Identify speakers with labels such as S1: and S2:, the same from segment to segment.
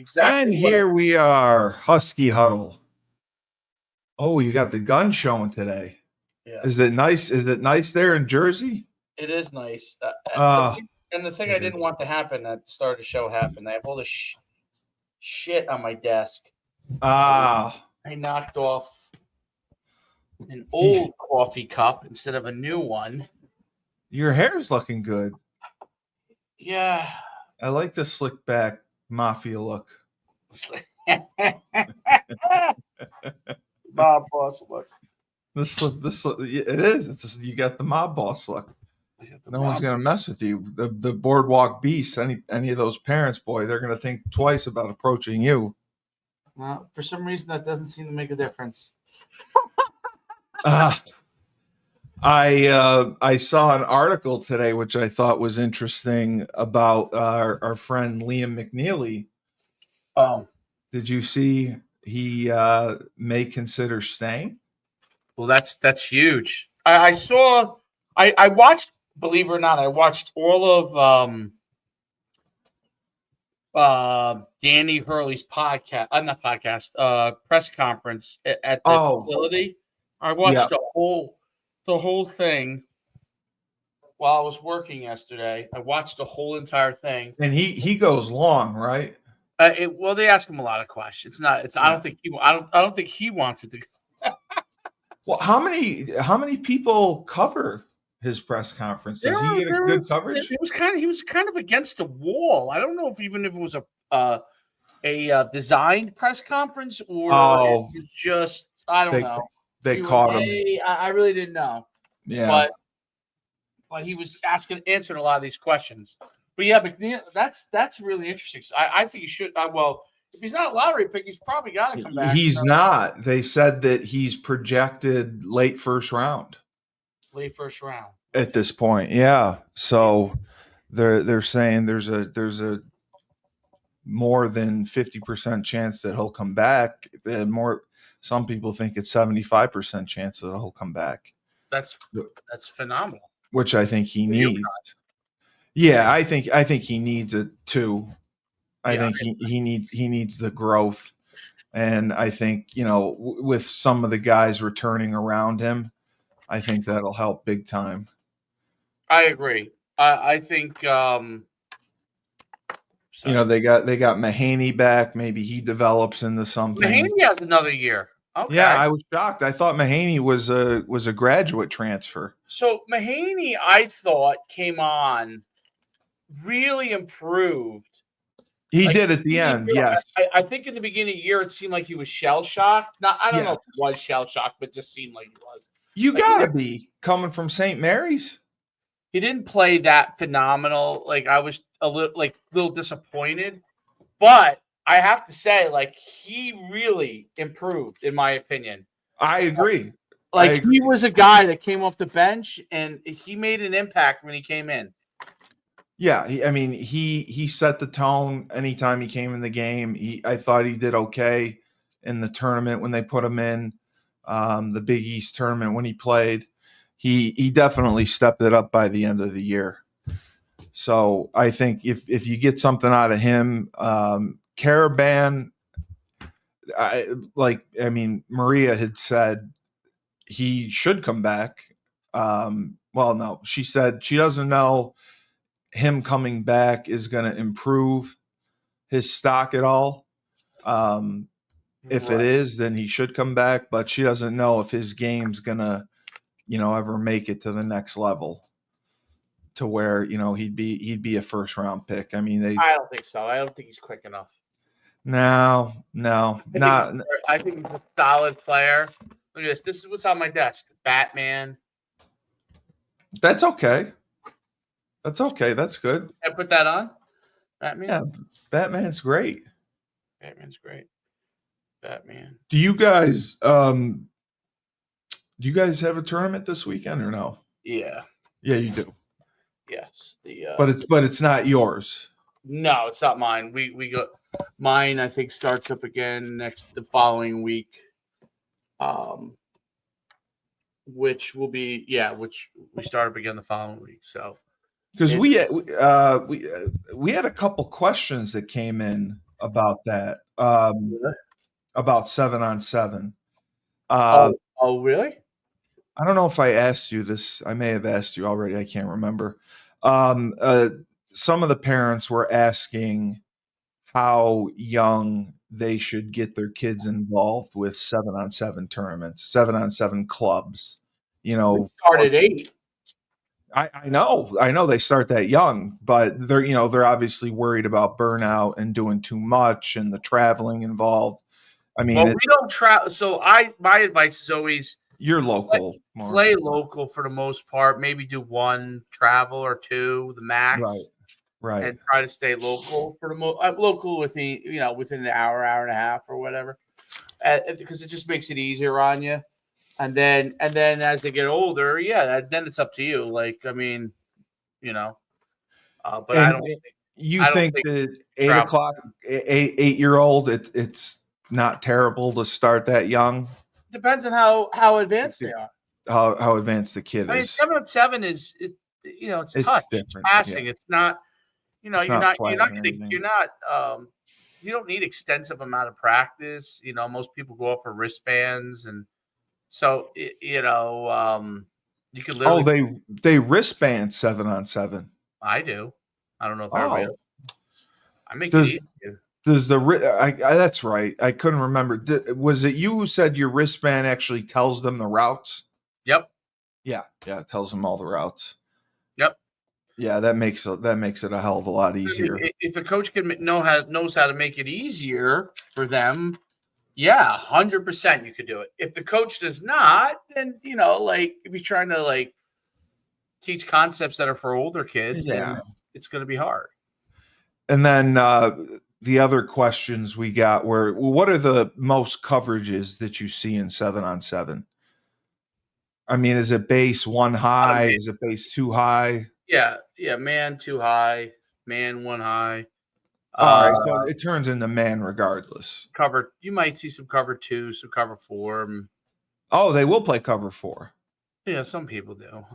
S1: And
S2: exactly what
S1: here we are, Husky Huddle. Oh, you got the gun showing today.
S2: yeah,
S1: Is it nice? Is it nice there in Jersey?
S2: it is nice.
S1: Uh,
S2: And the thing I
S1: it is.
S2: didn't want to happen at the start of the show happened. I have all this shit on my desk.
S1: Ah,
S2: I knocked off an
S1: the-
S2: old coffee cup instead of a new one.
S1: your hair's looking good.
S2: Yeah.
S1: I like the slick back mafia look.
S2: Bob Boss look.
S1: It is. You got the mob boss look.
S2: I got the
S1: No one's
S2: Bob.
S1: gonna mess with you. The boardwalk beasts. Any of those parents, boy, they're gonna think twice about approaching you.
S2: For some reason, that doesn't seem to make a difference.
S1: Uh, I saw an article today which I thought was interesting about our friend Liam McNeely.
S2: Oh,
S1: Did you see he may consider staying?
S2: well, that's huge. I saw. I watched. Believe it or not, I watched all of Danny Hurley's podcast. Not podcast. Press conference at the
S1: Oh,
S2: facility. I
S1: yeah.
S2: watched the whole thing while I was working yesterday. I watched the whole entire thing.
S1: And he goes long, right?
S2: Well, they ask him a lot of questions. It's. I
S1: Yeah.
S2: don't think he. I don't think he wants it to.
S1: Well, how many people cover his press conference? Does he get a good coverage?
S2: He was kind of against the wall. I don't know if it was a designed press conference or
S1: Oh,
S2: it was just I don't
S1: they
S2: know.
S1: they caught him.
S2: I really didn't know,
S1: Yeah.
S2: but he was answering a lot of these questions. But yeah, McNeil, that's really interesting. So I think he should. Well, if he's not a lottery pick, he's probably got to come back.
S1: He's not. They said that he's projected late first round
S2: Late first round
S1: at this point. Yeah. So they're saying there's a more than 50% chance that he'll come back. And some people think it's 75% chance that he'll come back.
S2: That's phenomenal.
S1: Which I think he needs. Yeah, I think he needs it too. I think he needs the growth. And I think, with some of the guys returning around him, I think that'll help big time.
S2: I agree. I think
S1: they got Mahaney back. Maybe he develops into something.
S2: Mahaney has another year. Okay.
S1: Yeah, I was shocked. I thought Mahaney was a graduate transfer.
S2: So Mahaney, I thought, came on, really improved.
S1: He did at the end, yes.
S2: I think in the beginning of the year, it seemed like he was shell-shocked. I don't know if he was shell-shocked, but it just seemed like he was.
S1: You gotta be coming from St. Mary's.
S2: He didn't play that phenomenal. Like I was a little disappointed, but I have to say, like he really improved, in my opinion.
S1: I agree.
S2: He was a guy that came off the bench and he made an impact when he came in.
S1: Yeah, he set the tone anytime he came in the game. I thought he did okay in the tournament when they put him in the Big East tournament when he played. He definitely stepped it up by the end of the year. So I think if you get something out of him, Caravan, Maria had said he should come back. No, she said she doesn't know him coming back is going to improve his stock at all. If it is, then he should come back, but she doesn't know if his game's going to, ever make it to the next level to where, he'd be a first round pick. I
S2: don't think so. I don't think he's quick enough.
S1: No,
S2: I think he's a solid player. Look at this. This is what's on my desk. Batman.
S1: That's okay. That's okay. That's good.
S2: I put that on. Batman.
S1: Yeah, Batman's great.
S2: Batman's great. Batman.
S1: Do you guys have a tournament this weekend or no?
S2: Yeah.
S1: Yeah, you do.
S2: Yes.
S1: But it's not yours.
S2: No, it's not mine. We got mine. I think starts up again the following week. Which will be which we start up again the following week. So
S1: because we had a couple questions that came in about that.
S2: Really?
S1: About 7-on-7.
S2: Oh, really?
S1: I don't know if I asked you this. I may have asked you already. I can't remember. Um, uh, some of the parents were asking how young they should get their kids involved with 7-on-7 tournaments, 7-on-7 clubs. You
S2: We
S1: know,
S2: started 8.
S1: I know they start that young, but they're obviously worried about burnout and doing too much and the traveling involved. I mean,
S2: Well, we don't travel. So my advice is always
S1: you're
S2: play,
S1: local more,
S2: play local for the most part. Maybe do one travel or two, the
S1: right?
S2: max,
S1: Right.
S2: and try to stay local for the local within an hour, hour and a half, or whatever, because it just makes it easier on you. And then as they get older, yeah, then it's up to you. Like, I mean, you know, but
S1: And you
S2: I don't
S1: think
S2: think
S1: that eight
S2: travel
S1: o'clock, 8 year old, it's not terrible to start that young.
S2: depends on how advanced they
S1: It-
S2: are.
S1: how advanced the kid
S2: I mean,
S1: is.
S2: 7-on-7 it's touch,
S1: It's
S2: it's
S1: different. Yeah,
S2: passing. It's not,
S1: it's not flag or anything.
S2: you don't need extensive amount of practice. Most people go out for wristbands, and so you could
S1: Oh,
S2: literally.
S1: they wristband 7-on-7.
S2: I do. I don't know if everybody else.
S1: Oh,
S2: I make it
S1: does
S2: easy.
S1: does the that's right. I couldn't remember. Was it you who said your wristband actually tells them the routes?
S2: Yep.
S1: Yeah, yeah, it tells them all the routes.
S2: Yep.
S1: Yeah, that makes it a hell of a lot
S2: I mean,
S1: easier.
S2: if a coach knows how to make it easier for them, yeah, 100% you could do it. If the coach does not, then like if he's trying to like teach concepts that are for older kids, then
S1: Yeah.
S2: it's going to be hard.
S1: And then the other questions we got were, what are the most coverages that you see in 7-on-7? I mean, is it base one
S2: A lot of
S1: high?
S2: man,
S1: Is it base two high?
S2: yeah, yeah, man too high, man one high.
S1: All
S2: Uh,
S1: right, so it turns into man regardless.
S2: cover. You might see some cover 2, some cover 4.
S1: Oh, they will play cover 4.
S2: Yeah, some people do,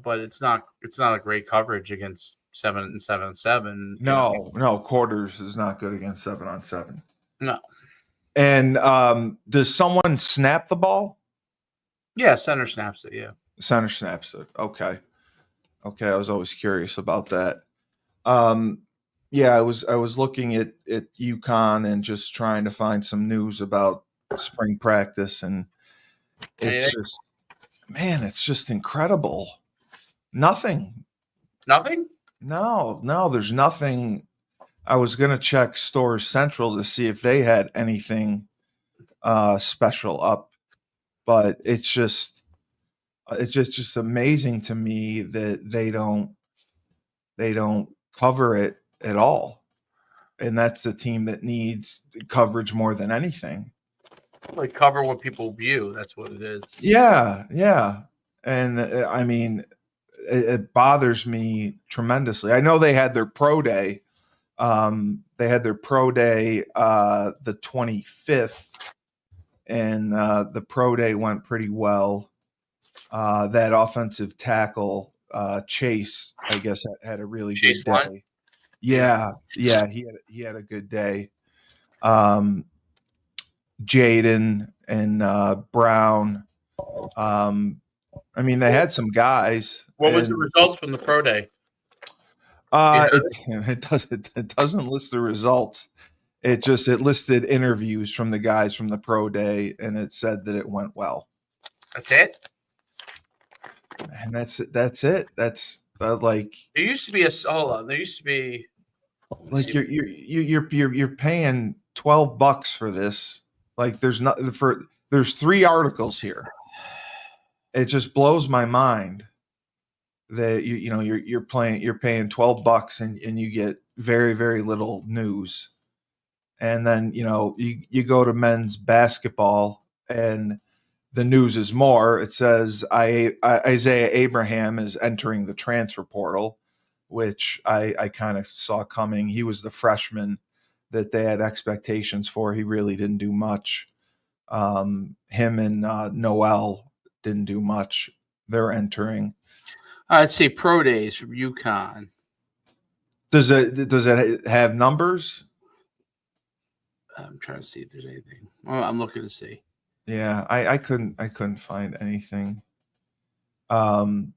S2: but it's not a great coverage against 7 and 7.
S1: No, no, quarters is not good against 7-on-7.
S2: No.
S1: And does someone snap the ball?
S2: Yeah, center snaps it. Yeah.
S1: Center snaps it. Okay. Okay, I was always curious about that. Um, yeah, I was looking at UConn and just trying to find some news about spring practice, and
S2: Anything?
S1: it's just, man, it's just incredible. Nothing.
S2: Nothing.
S1: No, no, there's nothing. I was gonna check Stores Central to see if they had anything special up, but it's just amazing to me that they don't cover it at all. And that's the team that needs coverage more than anything.
S2: Like cover what people view. That's what it is.
S1: Yeah, yeah. And I mean, it bothers me tremendously. I know they had their pro day. The 25th, and the pro day went pretty well. That offensive tackle, Chase, I guess, had a really good
S2: Chase line.
S1: day.
S2: Yeah.
S1: Yeah, yeah, he had a good day. Um, Jaden and Brown. I mean, they had some guys,
S2: What was the
S1: and
S2: results from the pro day? Yeah.
S1: it it doesn't list the results. It listed interviews from the guys from the pro day, and it said that it went well.
S2: That's it.
S1: And that's it. That's like
S2: There used to be a hold on. There used to be. Let me
S1: like
S2: see.
S1: you're paying $12 for this. Like there's 3 articles here. It just blows my mind that you're paying $12 and you get very, very little news. And then you go to men's basketball and the news is more. It says Isaiah Abraham is entering the transfer portal, which I kind of saw coming. He was the freshman that they had expectations for. He really didn't do much. Him and Noel didn't do much. They're entering.
S2: Let's see pro days from UConn.
S1: Does it have numbers?
S2: I'm trying to see if there's anything. I'm looking to see.
S1: Yeah, I couldn't find anything. Um,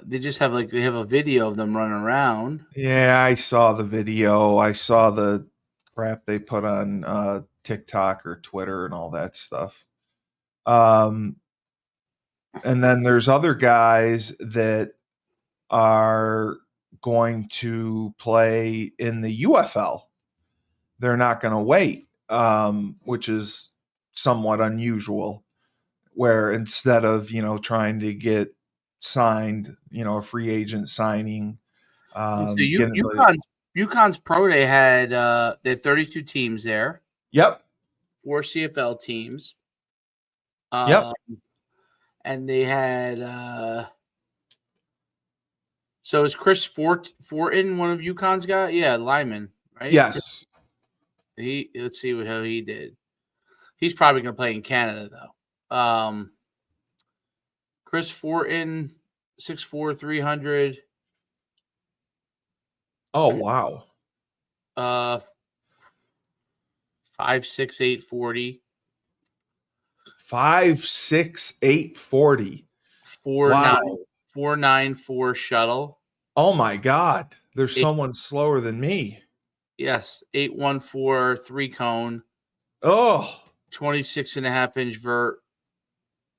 S2: They just have they have a video of them running around.
S1: yeah, I saw the video. I saw the crap they put on TikTok or Twitter and all that stuff. Um, and then there's other guys that are going to play in the UFL. They're not going to wait, which is somewhat unusual. Where instead of trying to get signed, a free agent signing,
S2: So
S1: getting the
S2: UConn's pro day they had 32 teams there,
S1: yep,
S2: 4 CFL teams,
S1: yep,
S2: and they had so is Chris Fortin one of UConn's guys? Yeah, lineman, right?
S1: yes.
S2: Let's see how he did. He's probably going to play in Canada though. Chris Fortin, 6'4", 300.
S1: Oh wow,
S2: Uh, 5'6", 840.
S1: 5'6", 840.
S2: Four
S1: Wow.
S2: nine 494 shuttle.
S1: Oh my God, there's
S2: Eight,
S1: someone slower than me.
S2: yes, 814 3-cone,
S1: Oh,
S2: 26.5-inch vert,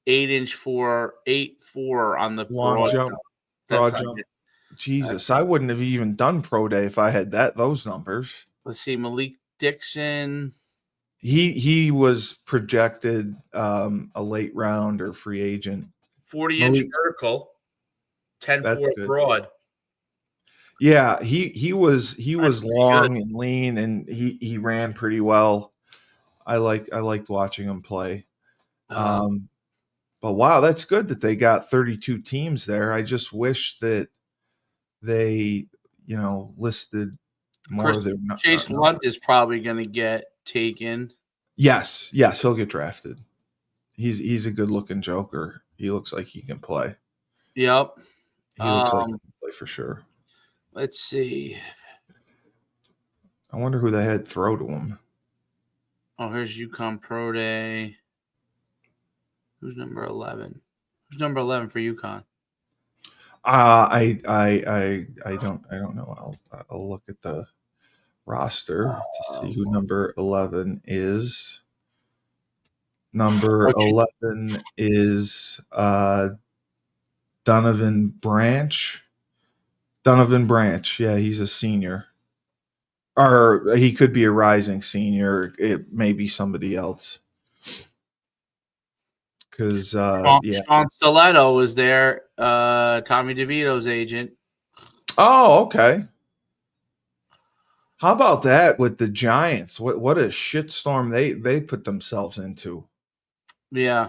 S2: 8-inch 8-4 on the
S1: long
S2: broad.
S1: jump,
S2: That's
S1: broad
S2: not
S1: jump.
S2: it.
S1: Jesus, I wouldn't have even done pro day if I had those numbers.
S2: Let's see, Malik Dixon.
S1: He was projected a late round or free agent.
S2: 40-inch
S1: Malik,
S2: vertical,
S1: that's
S2: 10-4
S1: good.
S2: broad.
S1: Yeah, he was
S2: Pretty good.
S1: long and lean, and he ran pretty well. I liked watching him play.
S2: Uh,
S1: Um, but wow, that's good that they got 32 teams there. I just wish that they listed more
S2: Chris
S1: of their
S2: Chase
S1: number.
S2: Lunt is probably going to get taken.
S1: Yes, he'll get drafted. He's a good looking joker. He looks like he can play.
S2: Yep.
S1: He looks like he can play for sure.
S2: Let's see.
S1: I wonder who they had throw to him.
S2: Oh, here's UConn Pro Day. Who's number 11? Who's number 11 for UConn?
S1: I don't know. I'll look at the roster to see who number 11 is. Number 11 is Donovan Branch. Donovan Branch. Yeah, he's a senior. Or he could be a rising senior. It may be somebody else. Because yeah.
S2: Sean Stiletto was there. Tommy DeVito's agent.
S1: Oh, okay. How about that with the Giants? What a shitstorm they put themselves into.
S2: Yeah.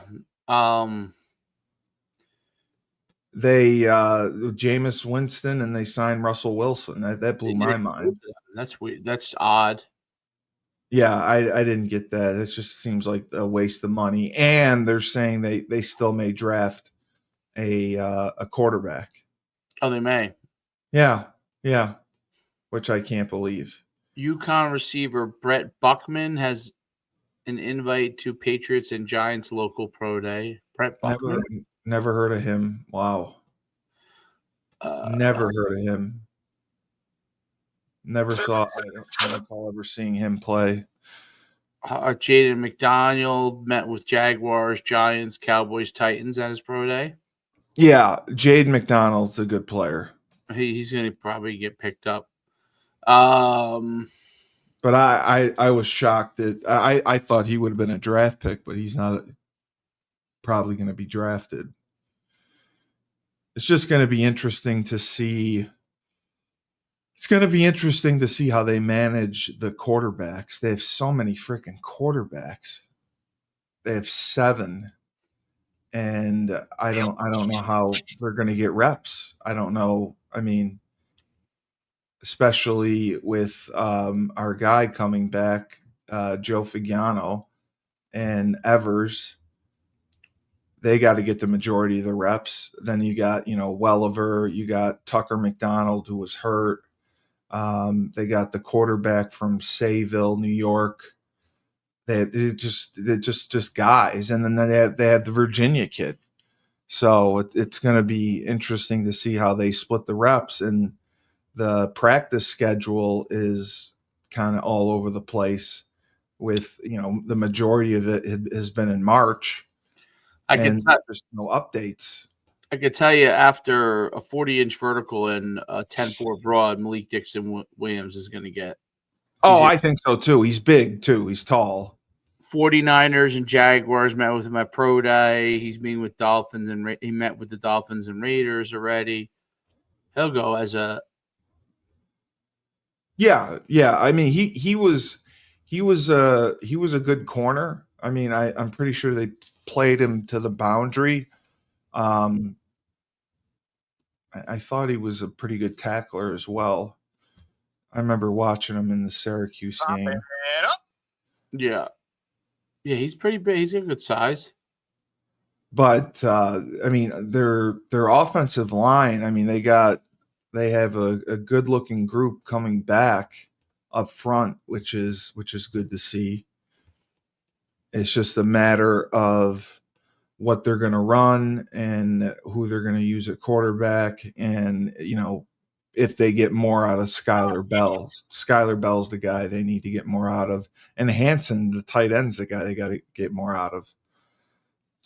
S1: They Jameis Winston and they signed Russell Wilson. That blew my mind.
S2: That's weird. That's odd.
S1: Yeah, I didn't get that. It just seems like a waste of money. And they're saying they still may draft a quarterback.
S2: Oh, they may.
S1: Yeah, yeah, which I can't believe.
S2: UConn receiver Brett Buckman has an invite to Patriots and Giants local pro day. Brett Buckman?
S1: Never heard of him. Wow. Never heard of him. Never saw. I don't recall ever seeing him play.
S2: Jaden McDaniel met with Jaguars, Giants, Cowboys, Titans at his pro day.
S1: Yeah, Jade McDonald's a good player.
S2: He's going to probably get picked up.
S1: But I was shocked that I thought he would have been a draft pick, but he's not probably going to be drafted. It's just going to be interesting to see. It's going to be interesting to see how they manage the quarterbacks. They have so many freaking quarterbacks. They have 7, and I don't know how they're going to get reps. I don't know. I mean, especially with our guy coming back, Joe Fagiano and Evers. They got to get the majority of the reps. Then you got, Welliver, you got Tucker McDonald, who was hurt. They got the quarterback from Sayville, New York. Just guys, and then they have the Virginia kid. So it's going to be interesting to see how they split the reps, and the practice schedule is kind of all over the place. With the majority of it has been in March,
S2: I could
S1: and there's no updates.
S2: I could tell you after a 40-inch vertical and a 10-4 broad, Malik Dixon Williams is going to get.
S1: Oh, I think so too. He's big too. He's tall.
S2: 49ers and Jaguars met with him at Pro Day. He's meeting with Dolphins, and he met with the Dolphins and Raiders already. He'll go as a.
S1: Yeah. I mean, he was a good corner. I mean, I'm pretty sure they played him to the boundary. I thought he was a pretty good tackler as well. I remember watching him in the Syracuse game.
S2: Yeah, he's pretty big. He's a good size.
S1: But I mean, their offensive line. I mean, they have a good looking group coming back up front, which is good to see. It's just a matter of what they're going to run and who they're going to use at quarterback, and if they get more out of Skylar Bell. Skylar Bell's the guy they need to get more out of, and Hansen, the tight end's the guy they got to get more out of.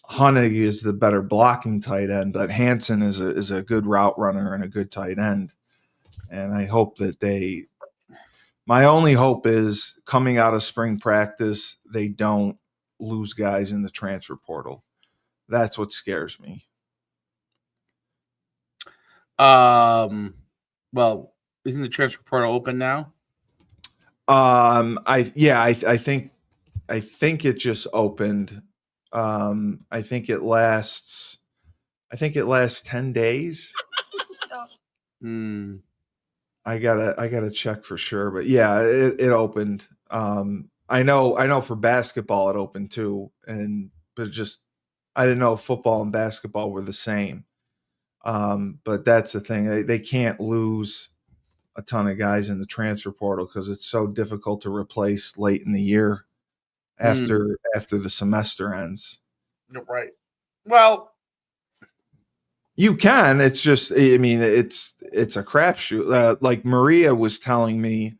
S1: Hunnig is the better blocking tight end, but Hansen is a good route runner and a good tight end. And I hope that my only hope is coming out of spring practice, they don't lose guys in the transfer portal. That's what scares me.
S2: Well, isn't the transfer portal open now?
S1: I think it just opened. I think it lasts 10 days. I gotta check for sure, but yeah, it opened. I know for basketball it opened too, but just I didn't know if football and basketball were the same. But that's the thing; they can't lose a ton of guys in the transfer portal because it's so difficult to replace late in the year after the semester ends.
S2: Right. Well,
S1: you can. It's just, I mean, it's a crapshoot. Like Maria was telling me,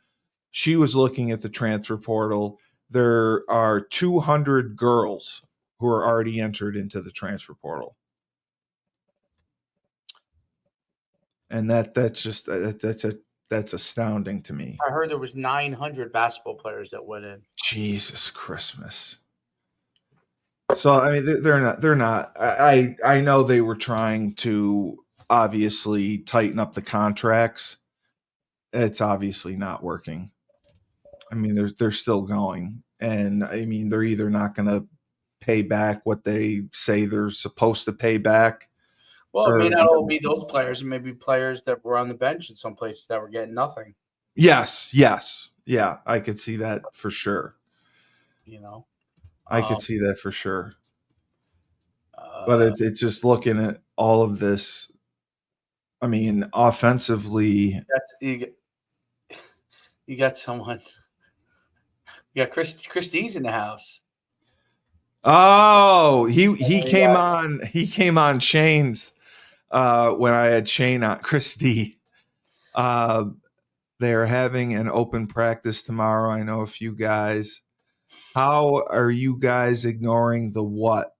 S1: she was looking at the transfer portal. There are 200 girls who are already entered into the transfer portal, and that's astounding to me.
S2: I heard there was 900 basketball players that went in.
S1: Jesus Christmas. So I mean, they're not. I know they were trying to obviously tighten up the contracts. It's obviously not working. I mean, they're still going, and I mean, they're either not going to pay back what they say they're supposed to pay back.
S2: Well, it may not all be those players. It may be players that were on the bench in some places that were getting nothing.
S1: Yes, yeah, I could see that for sure. I could see that for sure. But it's just looking at all of this. I mean, offensively,
S2: you got someone. You got Chris D's in the house.
S1: Oh, he came on. He came on Shane's when I had Shane on. Chris D. They are having an open practice tomorrow. I know a few guys. How are you guys ignoring the what?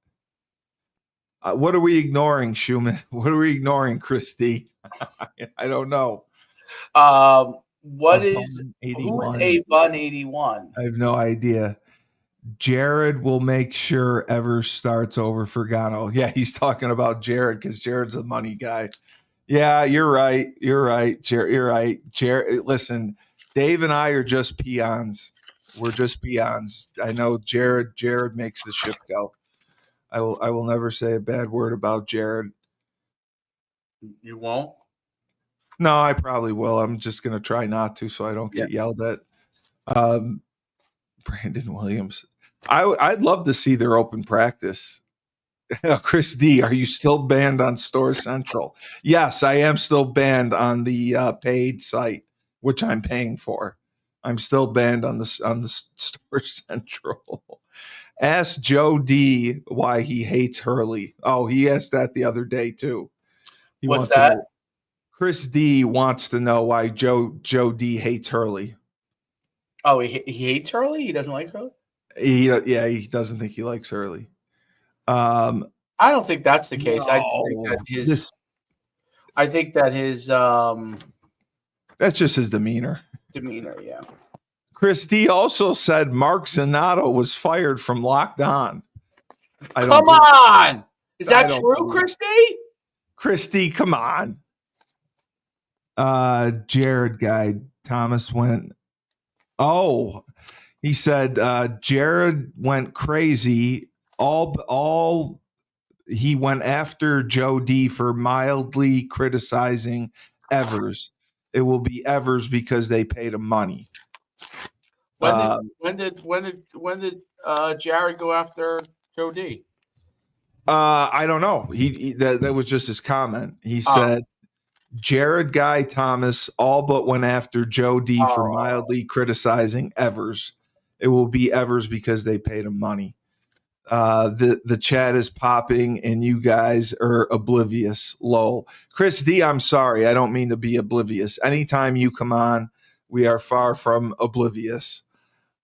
S1: What are we ignoring, Schumann? What are we ignoring, Christy? I don't know.
S2: What is 81? Who is Bun 81?
S1: I have no idea. Jared will make sure ever starts over for Gano. Yeah, he's talking about Jared because Jared's a money guy. Yeah, you're right. Jared, you're right. Jared, listen, Dave and I are just peons. We're just peons. I know Jared makes the ship go. I will never say a bad word about Jared.
S2: You won't?
S1: No, I probably will. I'm just going to try not to so I don't get yelled at. Brandon Williams. I'd love to see their open practice. Chris D, are you still banned on Store Central? Yes, I am still banned on the paid site. which I'm paying for. I'm still banned on the Store Central. Ask Joe D why he hates Hurley. Oh, he asked that the other day too. He
S2: What's
S1: wants to
S2: that?
S1: know. Chris D wants to know why Joe D hates Hurley.
S2: Oh, he hates Hurley? He doesn't like Hurley?
S1: He doesn't think he likes Hurley.
S2: I don't think that's the case. I just think that
S1: this that's just his demeanor.
S2: Yeah.
S1: Chris D also said Mark Zanato was fired from Locked On.
S2: Come on! Is that true, Chris D?
S1: Chris D, come on. Jared guy Thomas went. Oh, he said Jared went crazy. All he went after Joe D for mildly criticizing Evers. It will be Evers because they paid him money.
S2: When did Jared go after Joe D?
S1: I don't know. That was just his comment. He said Jared Guy Thomas all but went after Joe D for mildly criticizing Evers. It will be Evers because they paid him money. The chat is popping and you guys are oblivious. Lol. Chris D, I'm sorry. I don't mean to be oblivious. Anytime you come on, we are far from oblivious.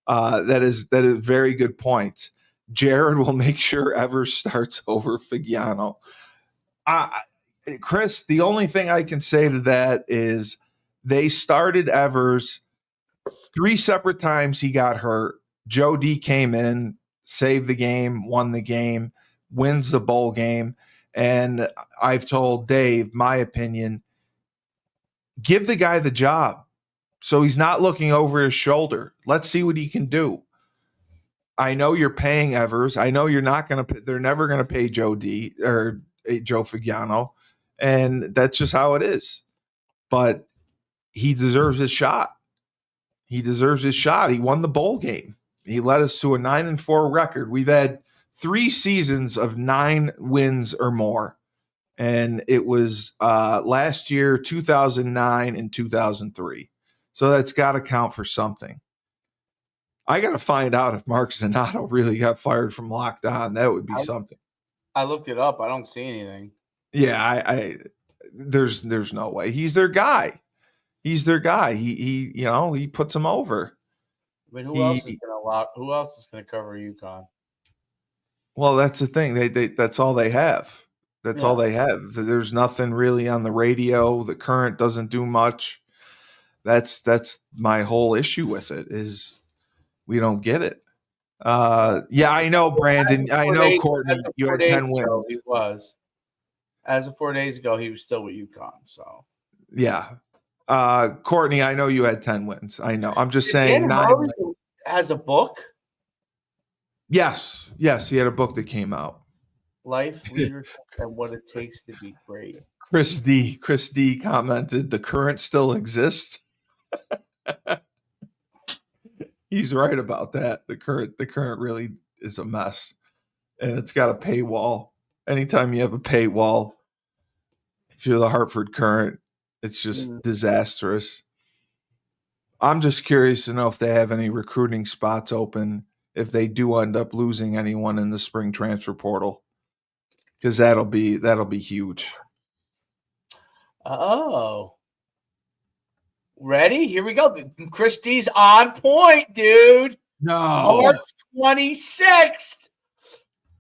S1: That is very good point. Jared will make sure Evers starts over Figiano. Chris, the only thing I can say to that is they started Evers 3 separate times. He got hurt. Joe D came in, saved the game, won the game, wins the bowl game. And I've told Dave, my opinion, give the guy the job so he's not looking over his shoulder. Let's see what he can do. I know you're paying Evers. I know you're not going to. They're never going to pay Joe D or Joe Figiano, and that's just how it is. But he deserves his shot. He deserves his shot. He won the bowl game. He led us to a 9-4 record. We've had 3 seasons of 9 wins or more, and it was last year, 2009 and 2003. So that's got to count for something. I got to find out if Mark Zanato really got fired from Locked On. That would be something.
S2: I looked it up. I don't see anything.
S1: Yeah, there's no way. He's their guy. He's their guy. He puts them over.
S2: I mean, who else is going to cover Uconn?
S1: Well, that's the thing. They that's all they have. That's all they have. There's nothing really on the radio. The Current doesn't do much. That's my whole issue with it is we don't get it. I know, Brandon. I know, Courtney. You had 10 wins.
S2: He was. As of 4 days ago, he was still with Uconn. So
S1: yeah. Courtney, I know you had 10 wins. I know. I'm just saying.
S2: Has a book?
S1: Yes. He had a book that came out.
S2: Life, Leadership, and What It Takes to Be Great.
S1: Chris D commented, the Current still exists. He's right about that. The current really is a mess. And it's got a paywall. Anytime you have a paywall, if you're the Hartford Current, it's just disastrous. I'm just curious to know if they have any recruiting spots open if they do end up losing anyone in the spring transfer portal. Because that'll be huge.
S2: Oh. Ready? Here we go. Chris D's on point, dude.
S1: No.
S2: March 26th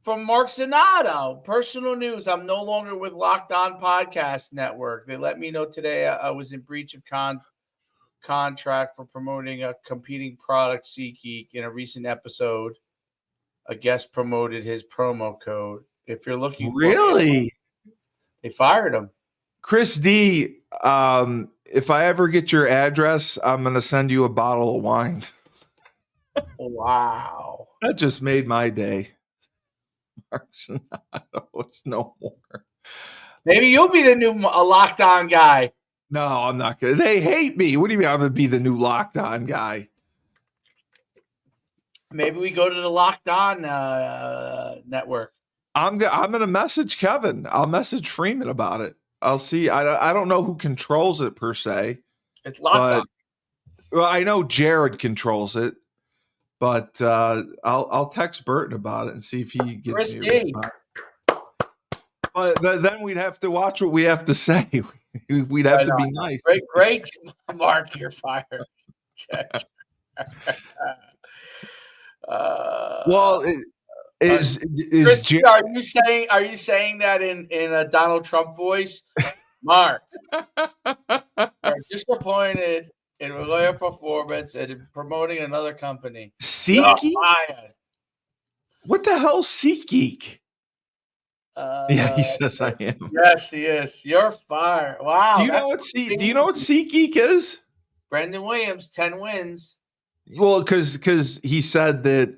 S2: from Mark Zanato. Personal news. I'm no longer with Locked On Podcast Network. They let me know today I was in breach of contract for promoting a competing product, SeatGeek. In a recent episode, a guest promoted his promo code. If you're looking for him, they fired him.
S1: Chris D, if I ever get your address, I'm going to send you a bottle of wine.
S2: Wow.
S1: That just made my day. It's no more.
S2: Maybe you'll be the new Locked On guy.
S1: No, I'm not going to. They hate me. What do you mean I'm going to be the new Locked On guy?
S2: Maybe we go to the Locked On network.
S1: I'm going to message Kevin. I'll message Freeman about it. I'll see. I don't know who controls it per se.
S2: It's Locked On.
S1: Well, I know Jared controls it, but I'll text Burton about it and see if he gives
S2: Chris
S1: me a
S2: D.
S1: response. But then we'd have to watch what we have to say. We'd have to be nice.
S2: Great, Mark, you're fired.
S1: Well, is
S2: Chris,
S1: Jared?
S2: are you saying that in a Donald Trump voice? Mark, are disappointed in your performance and in promoting another company. You're
S1: SeatGeek?
S2: fired.
S1: What the hell, SeatGeek? Yeah, he says I am.
S2: Yes, he is. You're fired. Wow.
S1: Do you know what SeatGeek is?
S2: Brendan Williams, 10 wins.
S1: Well, because he said that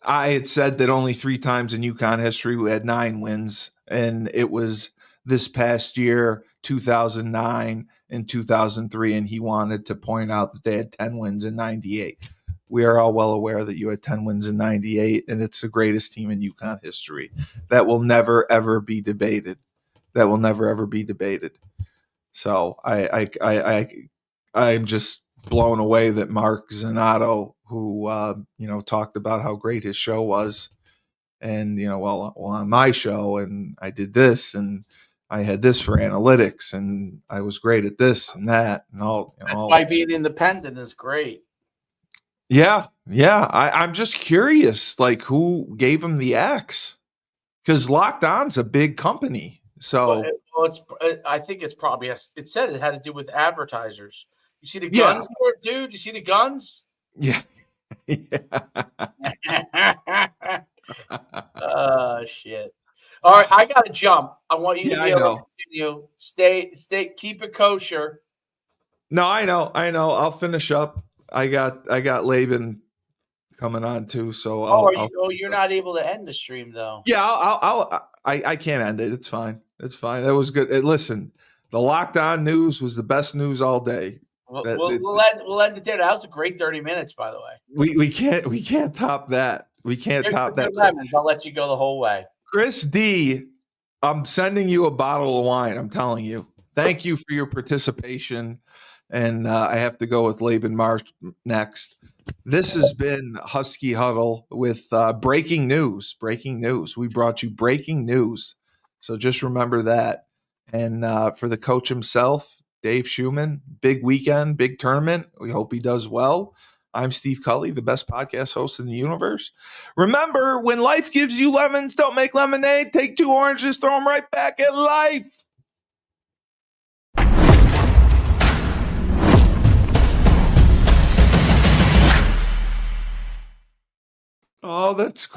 S1: I had said that only 3 times in Uconn history we had 9 wins, and it was this past year, 2009 and 2003, and he wanted to point out that they had 10 wins in 98. We are all well aware that you had 10 wins in 98, and it's the greatest team in Uconn history. That will never, ever be debated. That will never, ever be debated. So I'm just blown away that Mark Zanotto, who talked about how great his show was, and well on my show, and I did this, and I had this for analytics, and I was great at this and that, and all.
S2: That's why being independent is great.
S1: Yeah. I'm just curious, like, who gave him the axe? Because Locked On's a big company, so
S2: I think it's probably it said it had to do with advertisers. You see the guns here, dude? You see the guns?
S1: Yeah.
S2: Oh shit. All right, I gotta jump. I want you to be able to continue. Stay, keep it kosher.
S1: No, I know. I'll finish up. I got Laban coming on too, so
S2: you're not able to end the stream though.
S1: Yeah, I can't end it. It's fine. That was good. Listen, the Locked On news was the best news all day.
S2: We'll end it there. That was a great 30 minutes, by the way.
S1: We can't top that. We can't top that.
S2: Lemons. I'll let you go the whole way.
S1: Chris D, I'm sending you a bottle of wine. I'm telling you. Thank you for your participation. And I have to go with Laban Marsh next. This has been Husky Huddle with breaking news. Breaking news. We brought you breaking news. So just remember that. And for the coach himself, Dave Schumann, big weekend, big tournament. We hope he does well. I'm Steve Cully, the best podcast host in the universe. Remember, when life gives you lemons, don't make lemonade. Take 2 oranges, throw them right back at life. Oh, that's great.